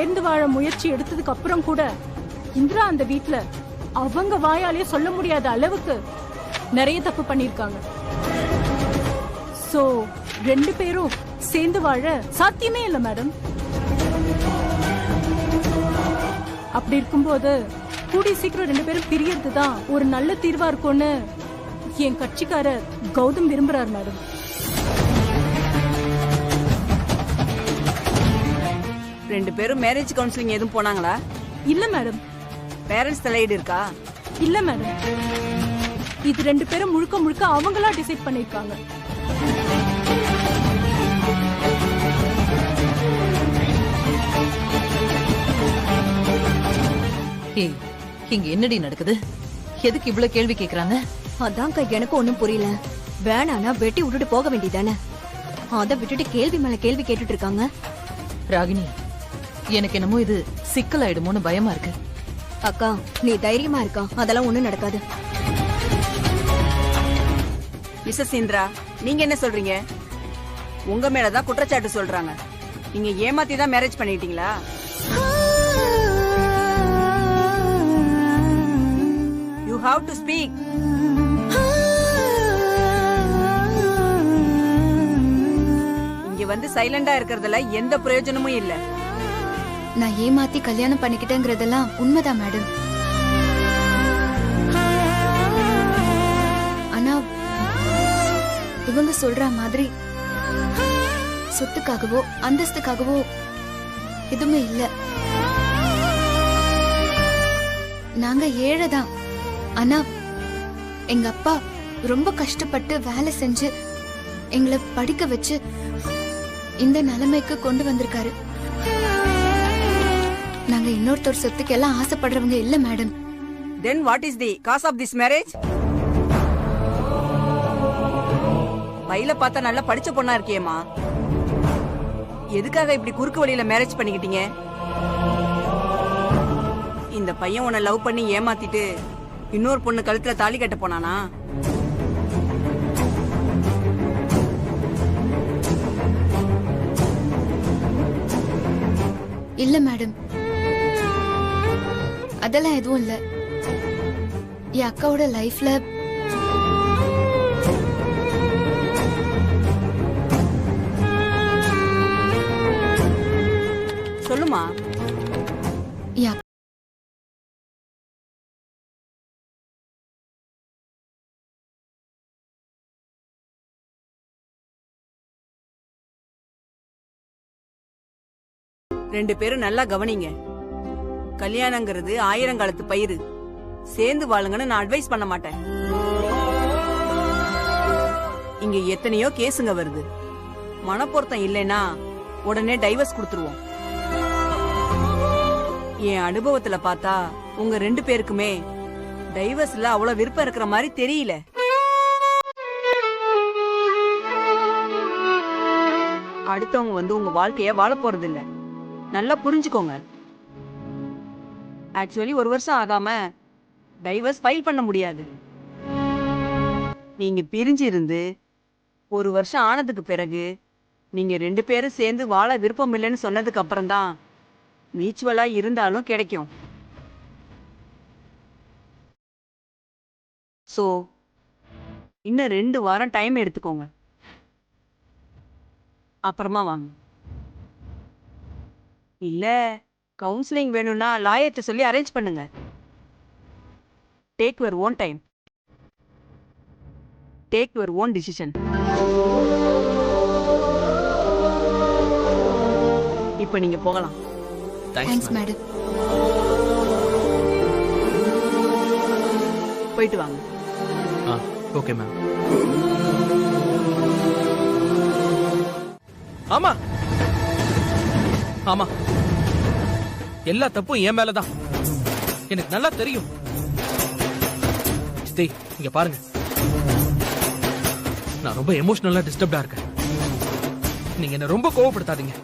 சேர்ந்து வாழ முயற்சி எடுத்ததுக்கு அப்புறம் கூட இந்திரா அந்த வீட்ல அவங்க வாயாலே சொல்ல முடியாத அளவுக்கு நிறைய தப்பு பண்ணிருக்காங்க. சோ 2 பேரும் சேர்ந்து வாழ சாத்தியமே இல்ல மேடம். அப்படி இருக்கும்போது கூடி சீக்கிரம் 2 பேரும் பிரியறதுதான் ஒரு நல்ல தீர்வா இருக்கும்னு என் கட்சிக்காரர் கௌதம் விரும்புறார் மேடம். ரெண்டு பேரும் மேரேஜ் கவுன்சிலிங் எதுவும் போனாங்களா? இல்ல மேடம். பேரண்ட்ஸ் தலையீடு இருக்கா? இல்ல மேடம். இது 2 பேரும் முழுக்க முழுக்க அவங்களா டிசைட் பண்ணிருக்காங்க. ஏய், இங்க என்னடி நடக்குது? எதுக்கு இவ்வளவு கேள்வி கேக்குறாங்க? அதான்க்கா எனக்கு ஒண்ணும் புரியல. வேணானா வெட்டி விட்டுட்டு போக வேண்டியதானே, அத விட்டுட்டு கேள்வி மேல கேள்வி கேட்டுட்டு இருக்காங்க. ராகினி, எனக்கு என்னமோ இது சிக்கலாயிடுமோன்னு பயமா இருக்கு. அக்கா நீ தைரியமா இருக்கா, அதெல்லாம் ஒண்ணும் நடக்காது. மிஸ்ஸஸ் இந்திரா, நீங்க என்ன சொல்றீங்க? உங்க மேலதான் குற்றச்சாட்டு சொல்றாங்க. நீங்க ஏமாத்தி தான் மேரேஜ் பண்ணிட்டீங்களா? You have to speak. இங்க வந்து சைலண்டா இருக்கிறதுல எந்த பிரயோஜனமும் இல்ல. நான் ஏமாத்தி கல்யாணம் பண்ணிக்கிட்டேங்கிறதெல்லாம் உண்மைதான் மேடம். ஆனா இவங்க சொல்ற மாதிரி சொத்துக்காகவோ அந்தஸ்துக்காகவோ எதுவுமே இல்ல. நாங்க ஏழைதான். ஆனா எங்க அப்பா ரொம்ப கஷ்டப்பட்டு வேலை செஞ்சு எங்களை படிக்க வச்சு இந்த நிலைமைக்கு கொண்டு வந்திருக்காரு. நாங்க இன்னொருத்தர் சொத்துக்கு எல்லாம் ஆசைப்படுறவங்க இல்ல madam. Then what is the cause of this marriage? பையில பார்த்தா நல்லா படிச்ச பொண்ணா இருக்கியேமா, எதுக்காக இப்படி குறுக்கு வழியில மேரேஜ் பண்ணிக்கிட்டீங்க? இந்த பையன் உன்னை லவ் பண்ணி ஏமாத்திட்டு இன்னொரு பொண்ணு கழுத்துல தாலி கட்ட போனானா? இல்ல மேடம், அதெல்லாம் எதுவும் இல்ல. என் அக்காவோட லைஃப்ல சொல்லுமா. என் ரெண்டு பேரும் நல்லா கவனிங்க. கல்யாணங்கிறது ஆயிரங்காலத்து பயிர். சேர்ந்து வாழுங்கன்னு நான் அட்வைஸ் பண்ண மாட்டேன். இங்க எத்தனையோ கேஸுங்க வருது. மனப்பொருத்தம் இல்லைன்னா உடனே டைவர்ஸ் கொடுத்துருவோம். என் அனுபவத்துல பார்த்தா உங்க 2 பேருக்குமே டைவர்ஸ்ல அவ்வளவு விருப்பம் இருக்கிற மாதிரி தெரியல. அடுத்தவங்க வந்து உங்க வாழ்க்கைய வாழ போறது இல்ல. நல்லா புரிஞ்சுக்கோங்க. ஆக்சுவலி 1 வருஷம் ஆகாம டைவர்ஸ் ஃபைல் பண்ண முடியாது. நீங்க பிரிஞ்சு இருந்து 1 வருஷம் ஆனதுக்கு பிறகு நீங்க 2 பேரும் சேர்ந்து வாழ விருப்பம் இல்லைன்னு சொன்னதுக்கு அப்புறம் தான் மியூச்சுவலா இருந்தாலும் கிடைக்கும். சோ இன்னும் 2 வாரம் டைம் எடுத்துக்கோங்க, அப்புறமா வாங்க. இல்ல கவுன்சிலிங் வேணும்னா லாயர்ட்ட சொல்லி அரேஞ்ச் பண்ணுங்க. Take your own time, take your own decision. இப்போ நீங்க போகலாம். Thanks madam. போயிட்டு வாங்க. Okay ma'am. ஆமா ஆமா, எல்லா தப்பும் என் மேலதான். எனக்கு நல்லா தெரியும். சித்தி, இங்க பாருங்க, நான் ரொம்ப எமோஷனலா டிஸ்டர்ப்டா இருக்கேன். நீங்க என்ன ரொம்ப கோவப்படுத்தாதீங்க.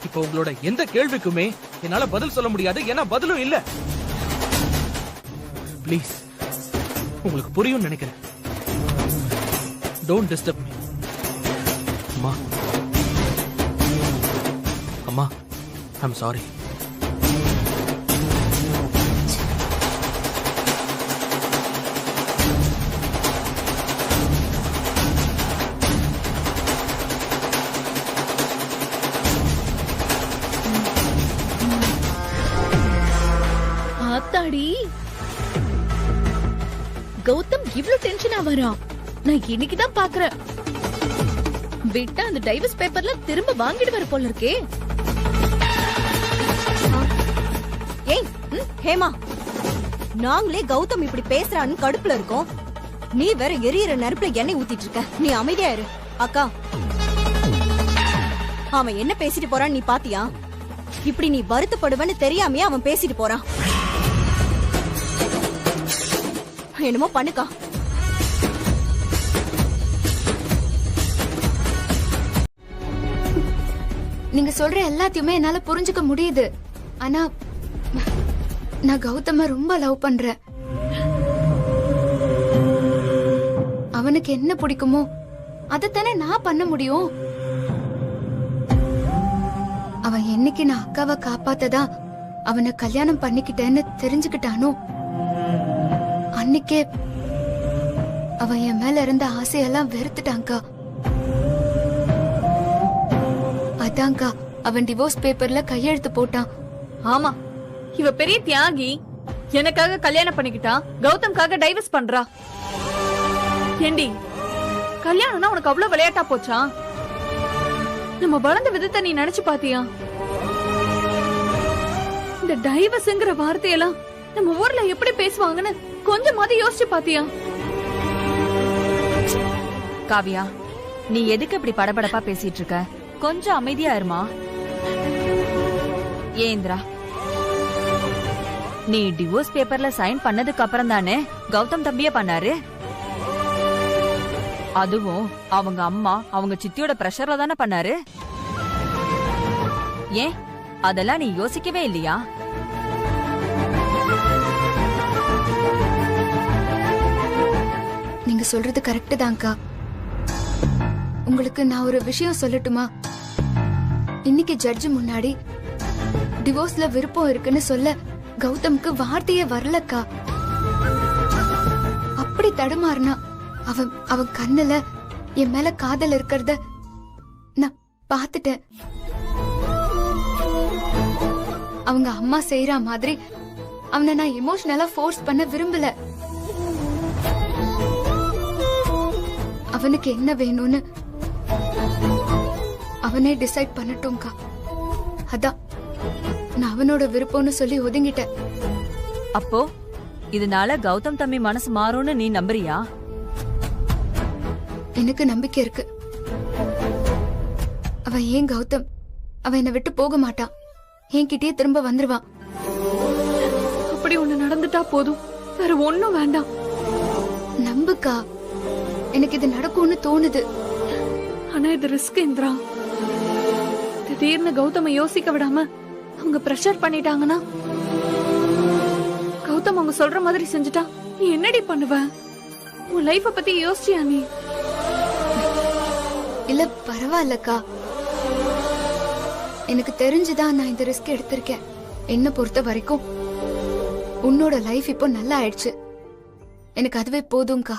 இப்போ உங்களோட எந்த கேள்விக்குமே என்னால பதில் சொல்ல முடியாது, ஏன்னா பதிலும் இல்ல. ப்ளீஸ், உங்களுக்கு புரியும் நினைக்கிறேன். Don't disturb me. அம்மா, அம்மா ஐம் சாரி. ஆத்தாடி, கௌதம் இவ்ளோ டென்ஷனா வரான். நான் இன்னைக்குதான் பாக்குறேன். விட்டா அந்த டைவர்ஸ் பேப்பர்ல திரும்ப வாங்கிடுவாரு போல இருக்கே. ஏய் ஹேமா, நாங்களே கௌதம் இப்படி பேசுறான்னு கடுப்புல இருக்கோம். நீ வேற எரியற நெருப்புல எண்ணெய் ஊத்திட்டு இருக்க. நீ அமைதியா இரு. அக்கா, அவன் என்ன பேசிட்டு போறான்னு நீ பாத்தியா? இப்படி நீ வருத்தப்படுவன்னு தெரியாமையே அவன் பேசிட்டு போறான். என்னமோ பண்ணுக்கா. நீங்க சொல்ற எல்லாத்தையுமே என்னால புரிஞ்சுக்க முடியுது. ஆனா நான் கௌதம ரொம்ப லவ் பண்றேன். அவனுக்கு என்ன பிடிக்குமோ அதத்தானே நான் பண்ண முடியும். அவன் என்னைக்கு நான் அக்காவை காப்பாத்ததா அவனை கல்யாணம் பண்ணிக்கிட்டேன்னு தெரிஞ்சுக்கிட்டானோ அன்னைக்கே அவன் என் மேல இருந்த ஆசையெல்லாம் வெறுத்துட்டான்க்கா. அதான்க்கா அவன் டிவோர்ஸ் பேப்பர்ல கையெழுத்து போட்டான். ஆமா, இவ பெரிய தியாகி. எனக்காக கல்யாணம் பண்ணிக்கிட்டா, கௌதம்காக டைவர்ஸ் பண்றா. ஏண்டி, கல்யாணம்னா உனக்கு அவ்வளவு விளையாட்டா போச்சா? நம்ம வளர்ந்த விதத்தை நீ நினைச்சு பாத்தியா? இந்த டைவர்ஸ்ங்கிற வார்த்தையெல்லாம் நம்ம ஊர்ல எப்படி பேசுவாங்கன்னு கொஞ்சமாவது யோசிச்சு பாத்தியா? காவியா, நீ எதுக்கு இப்படி படபடப்பா பேசிட்டு இருக்க? கொஞ்சம் அமைதியா இருமா. ஏந்திரா, நீ டிவோர்ஸ் பேப்பர்ல சைன் பண்ணதுக்கு அப்புறம் தானே கௌதம் தம்பிய பண்ணாரு. அதுவும் அவங்க அம்மா அவங்க சித்தியோட பிரஷர்ல தானே பண்ணாரு. ஏன் அதெல்லாம் நீ யோசிக்கவே இல்லையா? நீங்க சொல்றது கரெக்ட் தான்க்கா. உங்களுக்கு நான் ஒரு விஷயம் சொல்லட்டுமா? இன்னைக்கு ஜட்ஜ் முன்னாடி டிவோர்ஸ்ல விருப்பம் இருக்குன்னு சொல்ல கௌதம்க்கு வார்த்தையே வரலக்கா. அப்படி தடுமாறினா அவன் கண்ணுல என் மேல காதல் இருக்கிறத நான் பாத்துட்டேன். அவங்க அம்மா செய்யற மாதிரி அவனை நான் எமோஷனலா ஃபோர்ஸ் பண்ண விரும்பல. அவனுக்கு என்ன வேணும்னு அவனே டிசைட் பண்ணட்டும்க்கா. அதான் நான் அவனோட விருப்பம்னு சொல்லி ஒதுங்கிட்டேன். அப்போ இதனால கௌதம் தம்பி மனசு மாறும்னு நீ நம்புறியா? எனக்கு நம்பிக்கை இருக்கு. அவன் ஏன் கௌதம் அவன் என்னை விட்டு போக மாட்டான். என்கிட்டயே திரும்ப வந்துருவான். அப்படி ஒண்ணு நடந்துட்டா போதும், வேற ஒண்ணும் வேண்டாம். நம்புக்கா, எனக்கு இது நடக்கும்னு தோணுது. ஆனா இது ரிஸ்க் இந்திரா. திடீர்னு கௌதம யோசிக்க விடாம அவங்க பிரஷர் பண்ணிட்டாங்கன்னா, கௌதம் அவங்க சொல்ற மாதிரி செஞ்சுட்டா நீ என்னடி பண்ணுவ? உன் லைஃப பத்தி யோசிச்சியா நீ? இல்ல பரவாயில்லக்கா, எனக்கு தெரிஞ்சுதான் நான் இந்த ரிஸ்க் எடுத்திருக்கேன். என்ன பொறுத்த வரைக்கும் உன்னோட லைஃப் இப்போ நல்லா ஆயிடுச்சு. எனக்கு அதுவே போதும்க்கா.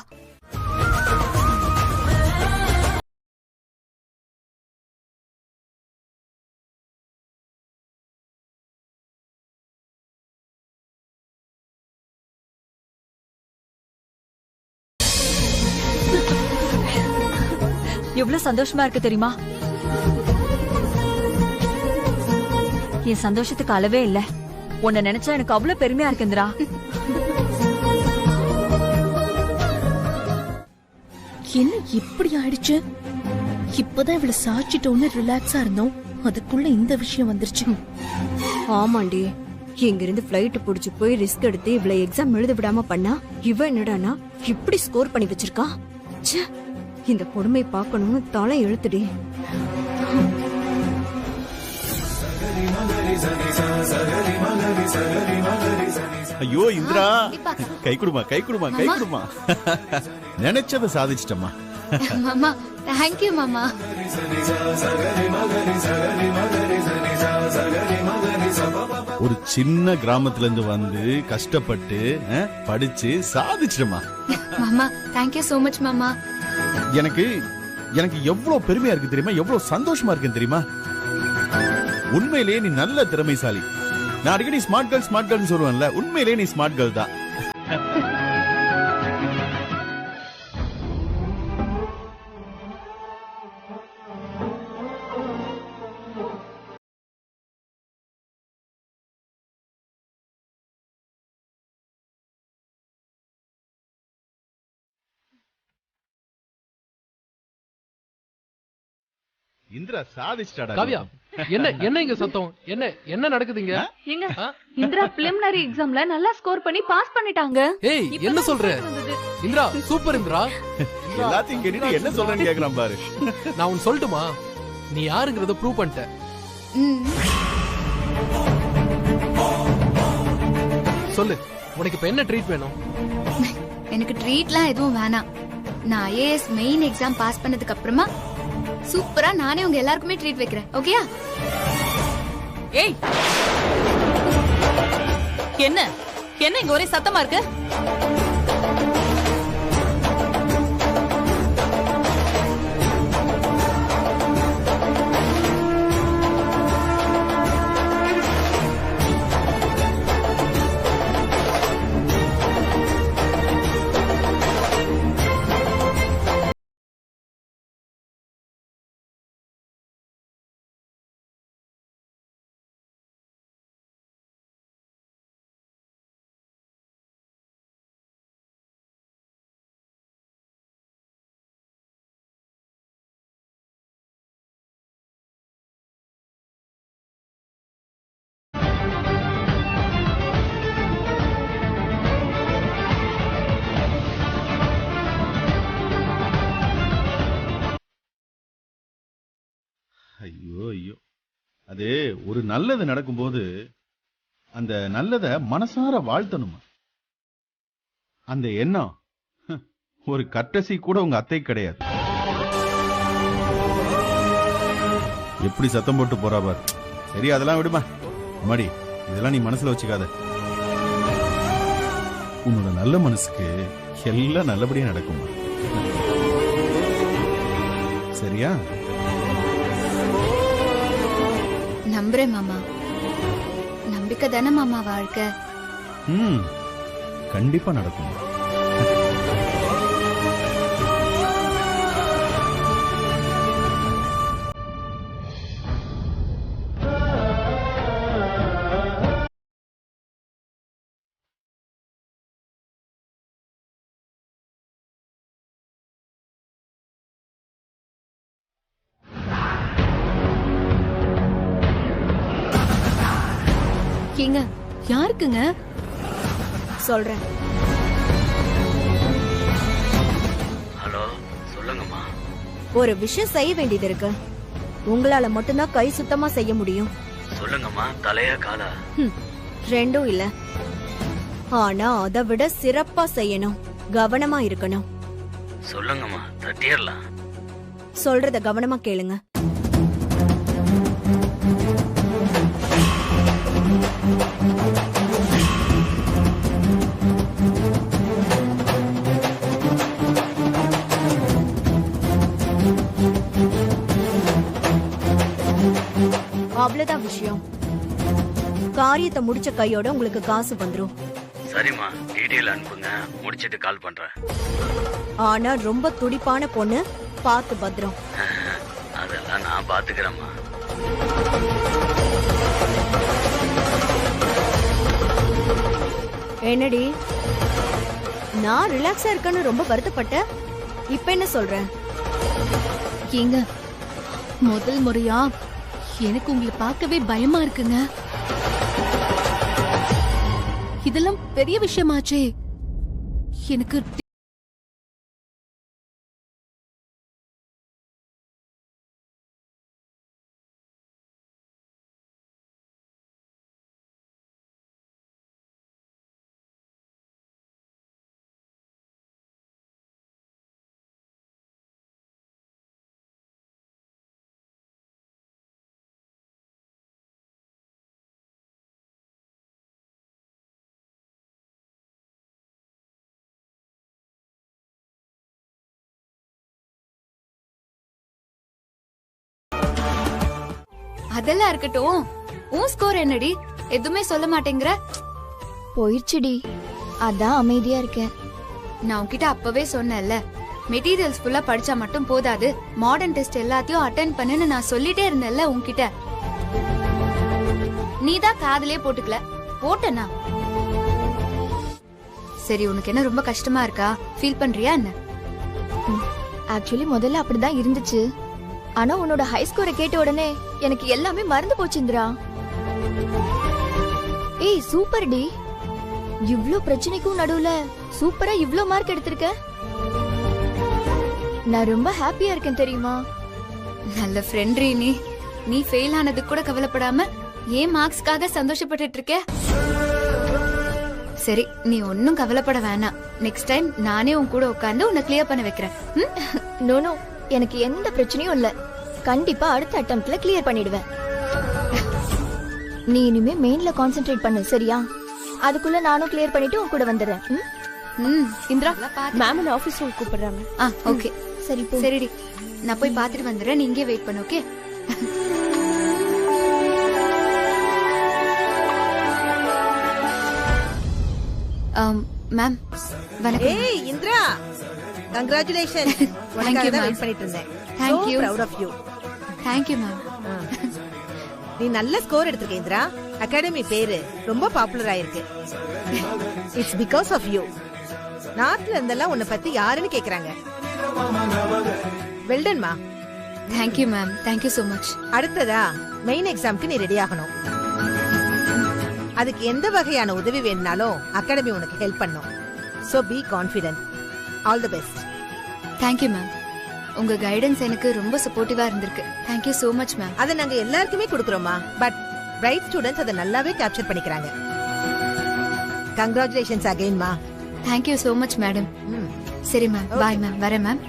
எவ்வளவு சந்தோஷமா இருக்கு தெரியுமா? என் சந்தோஷத்துக்கு அளவே இல்ல. உன்னை நினைச்சா எனக்கு அவ்வளவு பெருமையா இருக்குந்திரா. என்ன இப்படி ஆயிடுச்சு? இப்பதான் இவள சாச்சிட்டோன்னு ரிலாக்ஸா இருந்தோம், அதுக்குள்ள இந்த விஷயம் வந்துருச்சு. ஆமாண்டி, இங்க இருந்து பிளைட் புடிச்சு போய் ரிஸ்க் எடுத்து இவள எக்ஸாம் எழுத விடாம பண்ணா இவ என்னடானா இப்படி ஸ்கோர் பண்ணி வச்சிருக்கா. ச்சே, இந்த கொடுமை பார்க்கணும்னு தலை எழுத்துடி. ஐயோ இந்திரா, கை குடுமா கை குடுமா கை குடுமா. நினைச்சத சாதிச்சிட்டம்மா. மாமா தேங்க்யூ மாமா. ஒரு சின்ன கிராமத்துல இருந்து வந்து கஷ்டப்பட்டு படிச்சு சாதிச்சிடுமா. மாமா தேங்க்யூ சோ மச் மாமா. எனக்கு எனக்கு எவ்வளவு பெருமையா இருக்கு தெரியுமா, எவ்வளவு சந்தோஷமா இருக்கு தெரியுமா. உண்மையிலேயே நீ நல்ல திறமைசாலி. நான் அடிக்கடி ஸ்மார்ட் கேர்ள்னு சொல்லுவேன்ல, உண்மையிலேயே நீ ஸ்மார்ட் கேர்ள் தான். இந்திரா சாதிச்சிட்டாடா. காவியா, என்ன என்ன இங்க சத்தம்? என்ன என்ன நடக்குதுங்க? ஏங்க இந்திரா பிலிமினரி எக்ஸாம்ல நல்லா ஸ்கோர் பண்ணி பாஸ் பண்ணிட்டாங்க. ஏய் என்ன சொல்ற? இந்திரா சூப்பர் இந்திரா. எல்லாத்தையும் கேட்டுட்டு என்ன சொல்றேன்னு கேக்குறான் பாரு. நான் உன் சொல்லட்டுமா, நீ யாருங்கறத ப்ரூவ் பண்ணிட்ட. சொல்லு, உனக்கு இப்ப என்ன ட்ரீட் வேணும்? எனக்கு ட்ரீட்லாம் எதுவும் வேணாம். நான் ஐஏஎஸ் மெயின் எக்ஸாம் பாஸ் பண்ணதுக்கு அப்புறமா சூப்பரா நானே உங்க எல்லாருக்குமே ட்ரீட் வைக்கிறேன். ஓகேயா? ஏய், என்ன என்ன இங்க ஒரே சத்தமா இருக்கு? ஐயோ ஐயோ, அது ஒரு நல்லது நடக்கும்போது அந்த நல்லத மனசார வாழ்த்தணுமா. அந்த எண்ணம் ஒரு கட்டசி கூட உங்க அத்தை கிடையாது. எப்படி சத்தம் போட்டு போறா பார். சரி அதெல்லாம் விடுமா மடி, இதெல்லாம் நீ மனசுல வச்சுக்காத. உன்னோட நல்ல மனசுக்கு எல்லாம் நல்லபடியா நடக்குமா. சரியா? நம்புறேன் மாமா. நம்பிக்கை தானே மாமா வாழ்க்கை. கண்டிப்பா நடக்கும். ஏங்க யாருக்குங்க? சொல்றேன். ஹலோ, சொல்லுங்கம்மா. ஒரு விஷயம் செய்ய வேண்டியது இருக்கு. உங்களால மட்டும்தான் கை சுத்தமா செய்ய முடியும். சொல்லுங்கம்மா, தலையா காலா? ரெண்டும் இல்ல, ஆனா அதை விட சிறப்பா செய்யணும். கவனமா இருக்கணும். சொல்லுங்கம்மா, தட்டிடலாம். சொல்றத கவனமா கேளுங்க. அவ்வளவுதான் விஷயம். காரியத்தை முடிச்ச கையோட உங்களுக்கு காசு வந்துரும். சரிம்மா, டீடைல் அனுப்புங்க, முடிச்சிட்டு கால் பண்றேன். ஆனா ரொம்ப துடிப்பான பொண்ணு, பார்த்து பத்திரம். அதெல்லாம் நான் பாத்துக்கிறேம்மா. என்னடி, நான் ரிலாக்ஸா இருக்கேன்னு ரொம்ப வருத்தப்பட்ட. இப்ப என்ன சொல்றேன்? ஏங்க முதல் முறையா எனக்கு உங்களை பார்க்கவே பயமா இருக்குங்க. இதெல்லாம் பெரிய விஷயமாச்சே. எனக்கு அதெல்லாம் இருக்கட்டும். உன் ஸ்கோர் என்னடி? எதுவுமே சொல்ல மாட்டேங்கிற. போயிடுச்சுடி, அதான் அமைதியா இருக்கேன். நான் உன்கிட்ட அப்பவே சொன்னேன்ல, மெட்டீரியல்ஸ் ஃபுல்லா படிச்சா மட்டும் போதாது, மாடர்ன் டெஸ்ட் எல்லாத்தையும் அட்டென்ட் பண்ணுன்னு நான் சொல்லிட்டே இருந்தேன்ல உன்கிட்ட. நீதான் காதுலயே போட்டுக்கல. போட்டனா? சரி, உனக்கு என்ன ரொம்ப கஷ்டமா இருக்கா? ஃபீல் பண்றியா என்ன? ஆக்சுவலி முதல்ல அப்படிதான் இருந்துச்சு. ஆனா உன்னோட ஹை ஸ்கோரை கேட்ட உடனே எனக்கு எல்லாமே மறந்து போச்சு இந்திரா. ஏய் சூப்பர் டி, இவ்ளோ பிரச்சனைக்கும் நடுவுல சூப்பரா இவ்ளோ மார்க் எடுத்திருக்க. நான் ரொம்ப ஹாப்பியா இருக்கேன் தெரியுமா? நல்ல ஃப்ரெண்ட் நீ. நீ ஃபெயில் ஆனது கூட கவலைப்படாம ஏன் மார்க்ஸ்க்காக சந்தோஷப்பட்டுட்டு இருக்க? சரி, நீ ஒன்னும் கவலைப்பட வேணாம். நெக்ஸ்ட் டைம் நானே உன் கூட உட்கார்ந்து உன்னை கிளியர் பண்ண வைக்கிறேன். நோ, எனக்கு எந்த பிரச்சனையும் இல்ல. கண்டிப்பா அடுத்த அட்டெம்ப்ட்ல கிளியர் பண்ணிடுவேன். நீ இனிமே மெயின்ல கான்சென்ட்ரேட் பண்ணு, சரியா? அதுக்குள்ள நானும் கிளியர் பண்ணிட்டு உன் கூட வந்துடுறேன். இந்திரா, மேம் ஆபீஸ் ரூம் கூப்பிடுறாங்க. ஓகே சரி போ. சரிடி, நான் போய் பாத்துட்டு வந்துடுறேன். நீ இங்கே வெயிட் பண்ணு. ஓகே? மேம் வணக்கம். ஏய் இந்திரா, கங்க்ராச்சுலேஷன். உனக்காக தான் வெயிட் பண்ணிட்டு இருந்தேன். Thank you. Proud of you. Thank you ma'am. நீ நல்ல ஸ்கோர் எடுத்திருக்க இந்திரா. அகாடமி பேரு ரொம்ப பாப்புலர் ஆயிருக்கு. It's because of you. நார்த்ல இருந்தெல்லாம் உன்னை பத்தி யாருன்னு கேக்குறாங்க. வெல்டன்மா. Thank you ma'am. Thank you so much. அடுத்ததா மெயின் எக்ஸாம்க்கு நீ ரெடி ஆகணும். அதுக்கு எந்த வகையான உதவி வேணும்னாலும் அகாடமி உனக்கு ஹெல்ப் பண்ணும். So be confident. All the best. Thank you ma'am. உங்க கைடன்ஸ் எனக்கு ரொம்ப சப்போர்ட்டிவா இருந்திருக்கு. Thank you so much ma'am. அதை நாங்க எல்லாருக்குமே கொடுக்கறோமா. பட் பிரைட் ஸ்டூடண்ட்ஸ் அதை நல்லாவே கேப்சர் பண்ணிக்கிறாங்க. Congratulations again மா. Thank you so much madam. சரி மேம், பாய் மேம். வரேன் மேம்.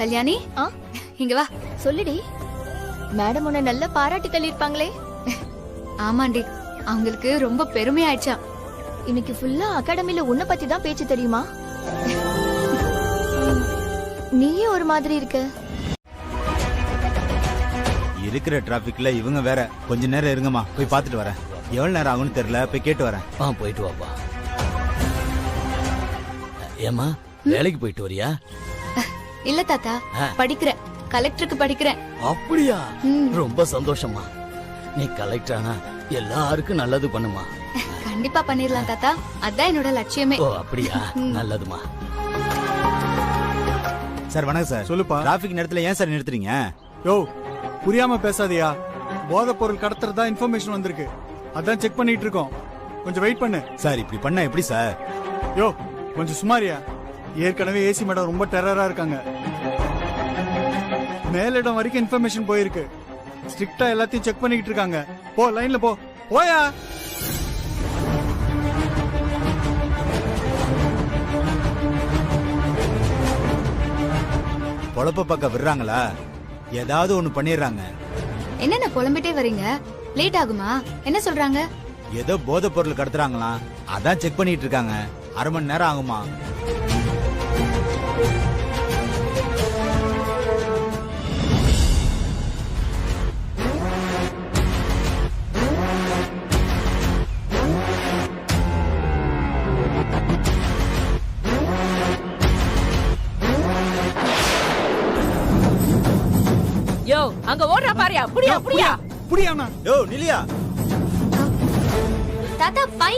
கல்யாணி, இங்க வா. சொல்லுடி. மேடம் உன்னை நல்லா பாராட்டி தள்ளிருப்பாங்களே. ஆமாண்டி, அவங்களுக்கு ரொம்ப பெருமை ஆயிடுச்சா. இன்னைக்கு ஃபுல்லா அகாடமில உன்னை பத்தி தான் பேச்சு தெரியுமா? நீயே ஒரு மாதிரி இருக்க. இருக்கிற டிராபிக்ல இவங்க வேற. கொஞ்ச நேரம் இருங்கம்மா, போய் பாத்துட்டு வரேன். எவ்வளவு நேரம் ஆகும்னு தெரியல, போய் கேட்டு வரேன். போயிட்டு வாப்பா. ஏமா, வேலைக்கு போயிட்டு வரியா? இல்ல தாத்தா, படிக்கிறேன். கலெக்டருக்கு படிக்கிறேன். அப்படியா? ரொம்ப சந்தோஷமா. நீ கலெக்டர் ஆனா எல்லாருக்கும் நல்லது பண்ணுமா. கண்டிப்பா பண்ணிரலாம் தாத்தா, அதான் என்னோட லட்சியமே. ஓ அப்படியா? நல்லதுமா. சார் வணக்கம் சார். சொல்லுப்பா. டிராபிக் நேரத்துல ஏன் சார் நிறுத்துறீங்க? யோ, புரியாம பேசாதியா. போதை பொருள் கடத்துறதா இன்ஃபர்மேஷன் வந்திருக்கு, அதான் செக் பண்ணிட்டு இருக்கோம். கொஞ்சம் வெயிட் பண்ணு. சார் இப்படி பண்ணா எப்படி சார்? யோ கொஞ்சம் சுமாரியா. ஏற்கனவே ஏசி மேடம் ரொம்ப டெரரா இருக்காங்க. மேலிடம் வரைக்கும் இன்ஃபர்மேஷன் போயிருக்கு. ஸ்ட்ரிக்டா எல்லாத்தையும் செக் பண்ணிட்டு இருக்காங்க. போ, லைன்ல போ. போயா. பொழப்ப பக்கம் விடுறாங்களா? ஏதாவது ஒண்ணு பண்ணிடுறாங்க. என்னென்ன புலம்பிட்டே வரீங்க? லேட் ஆகுமா? என்ன சொல்றாங்க? ஏதோ போதை பொருள் கடத்துறாங்களாம், அதான் செக் பண்ணிட்டு இருக்காங்க. அரை மணி நேரம் ஆகுமா? யோ, அங்க ஓடுறா பாரியா. புடியா புடியா புடியானா. யோ நிலியா. தாத்தா பை.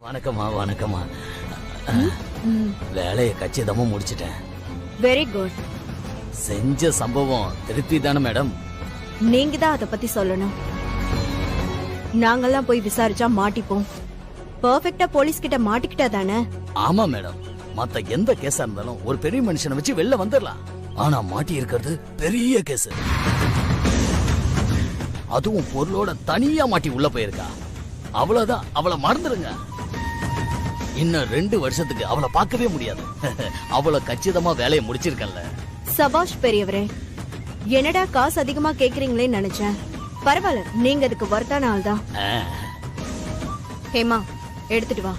வணக்கம்மா. வணக்கம்மா. வேலையை கச்சிதமா முடிச்சிட்டேன். Very good. செஞ்ச சம்பவம் திருப்தி தானே மேடம்? நீங்க தான் அதை பத்தி சொல்லணும். நாங்கெல்லாம் போய் விசாரிச்சா மாட்டிப்போம். பெர்ஃபெக்ட்டா போலீஸ் கிட்ட மாட்டிக்கிட்டா தானே? ஆமா மேடம், மத்த எந்த கேஸா இருந்தாலும் ஒரு பெரிய மனுஷனை வச்சு வெளில வந்துடலாம். ஆனா மாட்டி இருக்கிறது பெரிய கேஸ். அதுவும் பொருளோட தனியா மாட்டி உள்ள போயிருக்கா. அவ்வளவுதான், அவளை மறந்துடுங்க. இன்னும் 2 வருஷத்துக்கு அவளை பார்க்கவே முடியாது. அவளை கச்சிதமா வேலையை முடிச்சிருக்கல. சபாஷ் பெரியவரே. என்னடா காசு அதிகமா கேக்குறீங்களேன்னு நினைச்சேன். பரவாயில்ல, நீங்க அதுக்கு வர்த்தான ஆள் தான். ஹேமா, எடுத்துட்டு வா.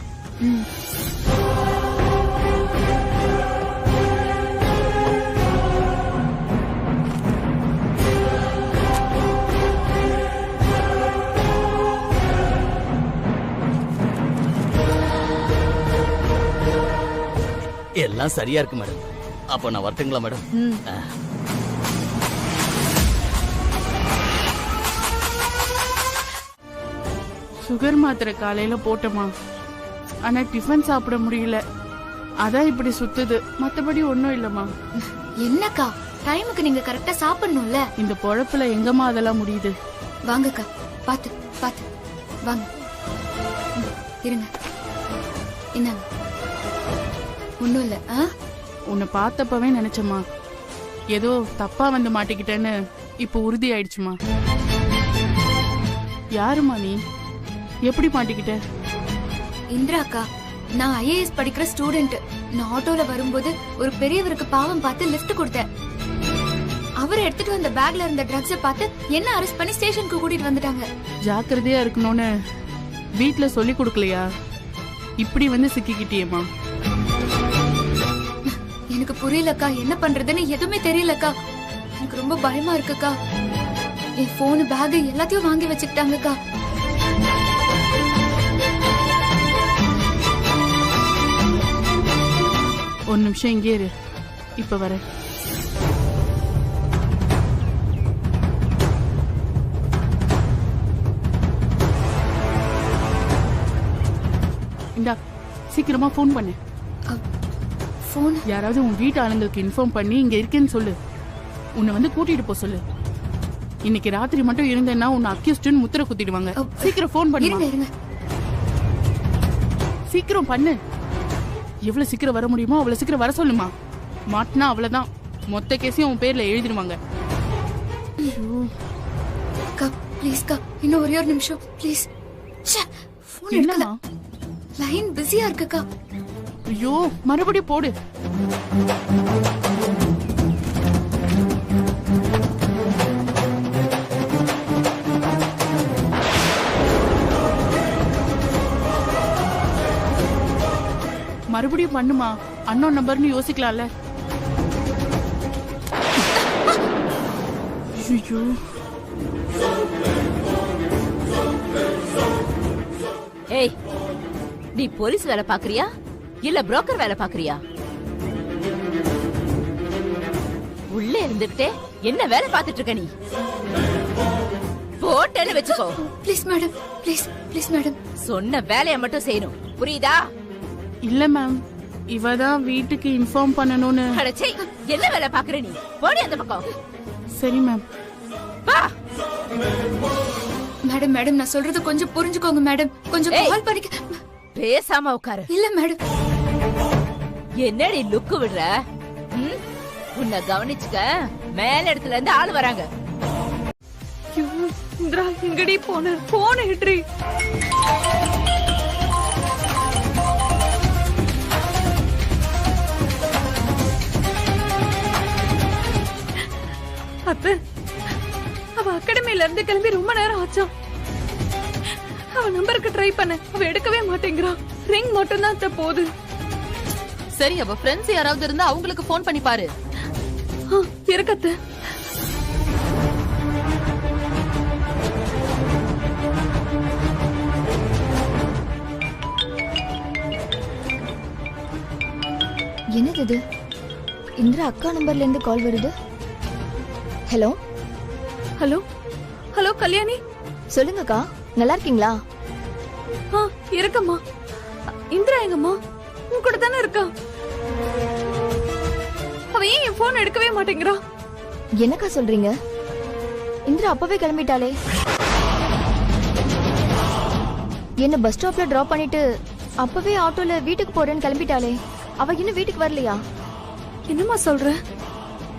எல்லாம் சரியா இருக்கு மேடம். அப்ப நான் வரட்டுங்களா மேடம்? சுகர் மாத்திரை காலையில போட்டோமா, ஆனா டிஃபன் சாப்பிட முடியல. அதான் இப்படி சுத்துது, மத்தபடி ஒண்ணும் இல்லம்மா. என்னக்கா, டைமுக்கு நீங்க கரெக்டா சாப்பிடணும்ல. இந்த பொழப்புல எங்கம்மா அதெல்லாம் முடியுது? வாங்கக்கா, பாத்து பாத்து வாங்க. இருங்க, என்னங்க? ஒண்ணும் இல்ல. உன்னை பார்த்தப்பவே நினைச்சம்மா, ஏதோ தப்பா வந்து மாட்டிக்கிட்டேன்னு இப்ப உறுதி ஆயிடுச்சுமா. யாருமா நீ? எப்படி மாட்டிக்கிட்ட? இந்திராக்கா, நான் ஐஏஎஸ் படிக்கிற ஸ்டூடெண்ட். நான் ஆட்டோல வரும்போது ஒரு பெரியவருக்கு பாவம் பார்த்து லிஃப்ட் கொடுத்தேன். அவர் எடுத்துட்டு வந்த பேக்ல இருந்த ட்ரக்ஸை பார்த்து என்ன அரெஸ்ட் பண்ணி ஸ்டேஷனுக்கு கூட்டிட்டு வந்துட்டாங்க. ஜாக்கிரதையா இருக்கணும்னு வீட்ல சொல்லி கொடுக்கலையா? இப்படி வந்து சிக்கிக்கிட்டியேமா. எனக்கு புரியலக்கா, என்ன பண்றதுன்னு எதுவுமே தெரியலக்கா. எனக்கு ரொம்ப பயமா இருக்குக்கா. என் போன், பேக் எல்லாத்தையும் வாங்கி வச்சுக்கிட்டாங்கக்கா. ஒரு நிமிஷம் இங்கே இரு, இப்ப வர. இந்தா, சீக்கிரமா போன் பண்ணு. போன்? யாராவது உன் வீட்டு ஆளுங்களுக்கு இன்ஃபார்ம் பண்ணி இங்க இருக்கேன்னு சொல்லு. உன்னை வந்து கூட்டிட்டு போ சொல்லு. இன்னைக்கு ராத்திரி மட்டும் இருந்தேன்னா உன்னை அக்யூஸ்ட்னு முத்திர குத்திடுவாங்க. சீக்கிரம் போன் பண்ணு. சீக்கிரம் பண்ணு. எவ்வளவு சீக்கிரம் வர முடியுமோ அவ்வளவு சீக்கிரம் வர சொல்லுமா. மாட்டினா அவ்வளவுதான், மொத்த கேஸையும் உன் பேர்ல எழுதிடுவாங்க. ப்ளீஸ்க்கா, இன்னும் ஒரே ஒரு நிமிஷம் ப்ளீஸ். போன் எடுக்கல, லைன் பிஸியா இருக்குக்கா. ஐயோ, மறுபடியும் போடு. மறுபடியும் பண்ணுமா, அன்னோன் நம்பர்னு யோசிக்கலாம்ல. ஐயோ, ஏய், நீ போலீஸ் வேலை பாக்குறியா இல்ல புரோக்கர் வேலை பாக்குறியா? உள்ள இருந்துட்டே என்ன வேலை பார்த்துட்டு இருக்க நீ? போட்டேன்னு வெச்சுக்கோ. Please madam, please please madam. சொன்ன வேலையை மட்டும் செய்யணும், புரியுதா? இல்ல மேம், இவதான் வீட்டுக்கு இன்ஃபார்ம் பண்ணணும்னு. அடச்சே, என்ன வேலை பாக்குற நீ? போடி அந்த பக்கம். சரி மேம். வா மேடம். மேடம், நான் சொல்றது கொஞ்சம் புரிஞ்சுக்கோங்க மேடம். கொஞ்சம் கால் பண்ணிக்க. பேசாம உட்காரு. இல்ல மேடம். என்னடி லுக்கு விடுற? உன்னை கவனிச்சுக்க, மேல இடத்துல இருந்து ஆள் வராங்க. இந்திரா, எங்கடி போன? போன ஹிட்ரி. அத்தை, அவ அகாடமில இருந்து கிளம்பி ரொம்ப நேரம் ஆச்சாம். அவ நம்பருக்கு ட்ரை பண்ண, அவ எடுக்கவே மாட்டேங்கிறா. ரிங் மட்டும் தான் அத்தை போகுது. சரி, அவ ஃப்ரெண்ட்ஸ் யாராவது இருந்தா அவங்களுக்கு போன் பண்ணி பாரு. இருக்கத்த. என்னது இது? இந்திரா அக்கா நம்பர்ல இருந்து கால் வருது. Hello hello hello Kalyani. சொல்லுங்கக்கா, நல்லா இருக்கீங்களா? இருக்கம்மா. இந்திரா எங்கம்மா? உன் கூட தானே இருக்கா. அவ ஏன் என் போன் எடுக்கவே மாட்டேங்கிறா? என்னக்கா சொல்றீங்க? இந்திரா அப்பவே கிளம்பிட்டாளே. என்ன பஸ் ஸ்டாப்ல டிராப் பண்ணிட்டு அப்பவே ஆட்டோல வீட்டுக்கு போறேன்னு கிளம்பிட்டாளே. அவ இன்னும் வீட்டுக்கு வரலையா? என்னம்மா சொல்ற?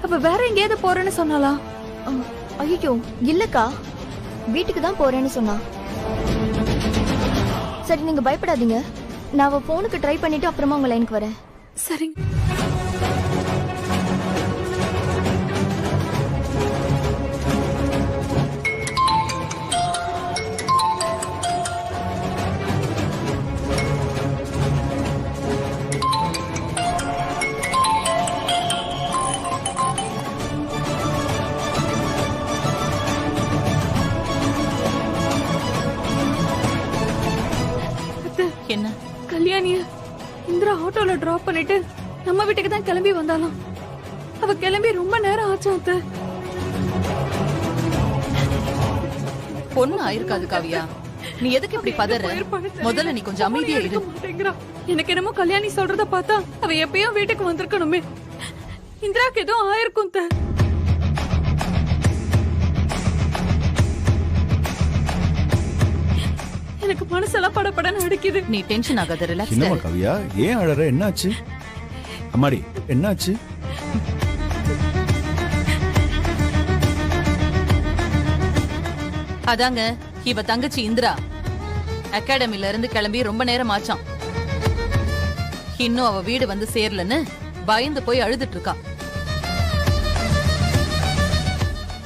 அவ வேற எங்கேயாவது போறேன்னு சொன்னாளா? ஐயோ இல்லக்கா, வீட்டுக்கு தான் போறேன்னு சொன்னா. சரி, நீங்க பயப்படாதீங்க. நான் அவ போனுக்கு ட்ரை பண்ணிட்டு அப்புறமா உங்க லைனுக்கு வரேன். சரிங்க. கல்யாணிய இந்திரா ஆட்டோல டிராப் பண்ணிட்டு நம்ம வீட்டுக்கு தான் கிளம்பி வந்தாலும் அவ கிளம்பி ரொம்ப நேரம் ஆச்சு அத்தை. பொண்ணு ஆயிருக்காது காவியா. நீ எதுக்கு இப்படி பதற? முதல்ல நீ கொஞ்சம் அமைதியா இரு. எனக்கு என்னமோ கல்யாணி சொல்றத பார்த்தா அவ எப்பயோ வீட்டுக்கு வந்திருக்கணுமே. இந்திராக்கு ஏதோ ஆயிருக்கும் த. எனக்கு மனசெல்லாம் படபடன்னு அடிக்குது. நீ டென்ஷன் ஆகாத, ரிலாக்ஸ். என்னம்மா காவியா, ஏன் அழற? என்னாச்சு அம்மாடி, என்னாச்சு? அதாங்க இவ தங்கச்சி இந்திரா அகாடமில இருந்து கிளம்பி ரொம்ப நேரம் ஆச்சாம். இன்னும் அவ வீடு வந்து சேரலன்னு பயந்து போய் அழுதுட்டு இருக்கா.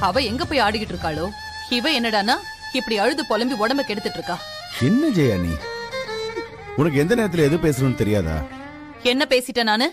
அவ எங்க போய் ஆடிக்கிட்டு இருக்காளோ, இவ என்னடானா இப்படி அழுது புலம்பி உடம்ப கெடுத்துட்டு இருக்கா. என்ன ஜெயா நீ? உனக்கு எந்த நேரத்துல எது பேசணும்னு தெரியாதா? என்ன பேசிட்டேன் நானு?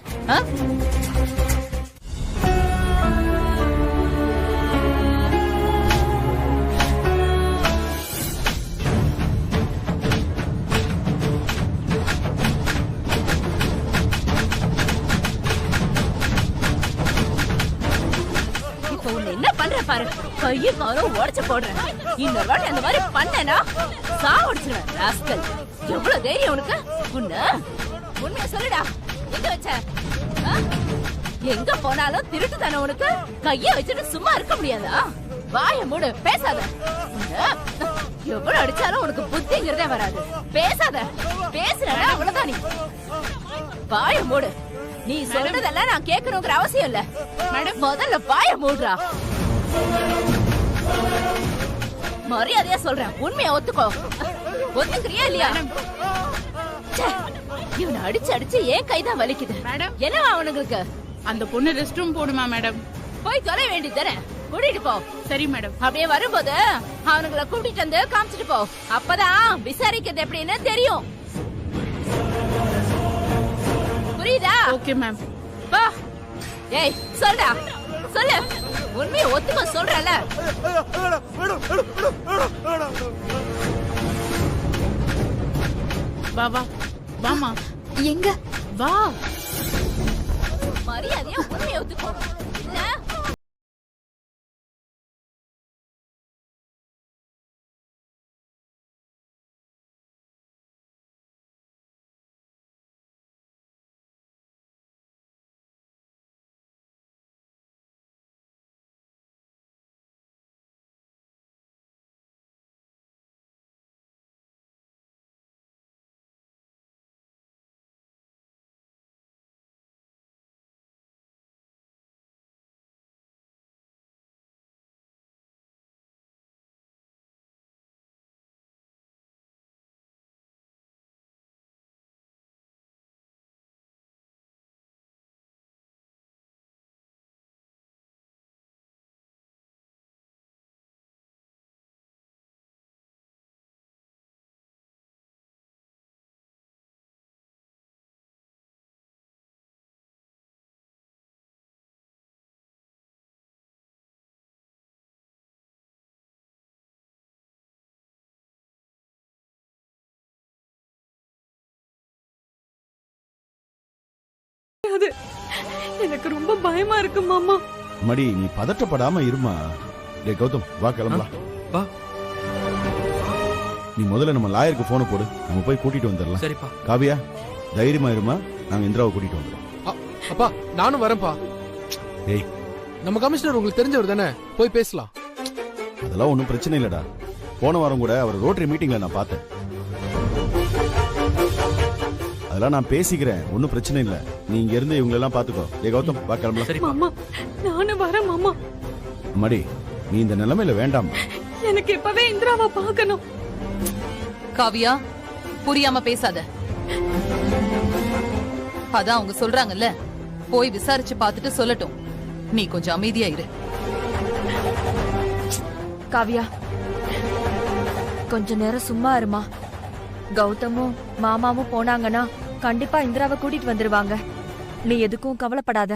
என்ன பண்ற பாரு, கைய காலம் உடைச்சு போடுறேன். இன்னொரு வாட்டி அந்த மாதிரி பண்ணனா சாவடிச்சிருவேன். ராஸ்கல், எவ்வளவு தைரியம் உனக்கு? உண்மையா சொல்லுடா, எங்க வச்ச? எங்க போனாலும் திருட்டு தானே உனக்கு? கைய வச்சுட்டு சும்மா இருக்க முடியாதா? வாய மூடு, பேசாத. எவ்வளவு அடிச்சாலும் உனக்கு புத்திங்கிறதே வராது. பேசாத, பேசுறா அவ்வளவுதான். நீ வாய மூடு. நீ சொல்றதெல்லாம் நான் கேட்கணுங்கிற அவசியம் இல்ல. முதல்ல வாய மூடுறா. மரியாதையா சொல்றேன், உண்மையா ஒத்துக்கோ. ஒத்துக்கிறியா இல்லையா? இவனை அடிச்சு அடிச்சு ஏன் கைதான் வலிக்குது. என்னவா அவனுங்களுக்கு? அந்த பொண்ணு ரெஸ்ட் ரூம் போடுமா மேடம்? போய் தொலை வேண்டியது தானே, கூட்டிட்டு போ. சரி மேடம். அப்படியே வரும்போது அவனுங்களை கூட்டிட்டு வந்து காமிச்சிட்டு போ. அப்பதான் விசாரிக்கிறது எப்படின்னு தெரியும். புரியுதா? Okay ma'am. வா. ஏய் சொல்டா, சொல்லு. உண்மையை ஒத்துக்க சொல்றல. வா வா வாமா. எங்க? வா. மரியாதையா உண்மையை ஒத்துக்கோ. இல்ல எனக்கு ரொம்ப பயமா இருக்கு மாமா. மடி, நீ பதட்டப்படாம இருமா. டேய் கௌதம், வா கிளம்பலாம். வா. நீ முதல்ல நம்ம லாயருக்கு போன போடு, நம்ம போய் கூட்டிட்டு வந்துடலாம். சரிப்பா. காவியா, தைரியமா இருமா, நாங்க இந்திராவை கூட்டிட்டு வந்துடுறோம். அப்பா நானும் வரேன்ப்பா. டேய், நம்ம கமிஷனர் உங்களுக்கு தெரிஞ்சவர் தானே, போய் பேசலாம். அதெல்லாம் ஒன்றும் பிரச்சனை இல்லடா. போன வாரம் கூட அவர் ரோட்டரி மீட்டிங்ல நான் பார்த்தேன். அதெல்லாம் நான் பேசிக்கிறேன், ஒன்னும் பிரச்சனை இல்ல. நீ இங்க இருந்து இவங்க எல்லாம் பாத்துக்கோ. டேய் கௌதம், வா கிளம்பலாம். மாமா, நானும் வரேன் மாமா. மடி, நீ இந்த நிலைமையில வேண்டாம். எனக்கு இப்பவே இந்திராவை பார்க்கணும். காவியா, புரியாம பேசாத. அதான் அவங்க சொல்றாங்கல்ல, போய் விசாரிச்சு பார்த்துட்டு சொல்லட்டும். நீ கொஞ்சம் அமைதியா இரு. காவியா, கொஞ்ச நேரம் சும்மா இருமா. கௌதமும் மாமாவும் போனாங்கன்னா கண்டிப்பா இந்திராவை கூட்டிட்டு வந்துருவாங்க. நீ எதுக்கும் கவலைப்படாத.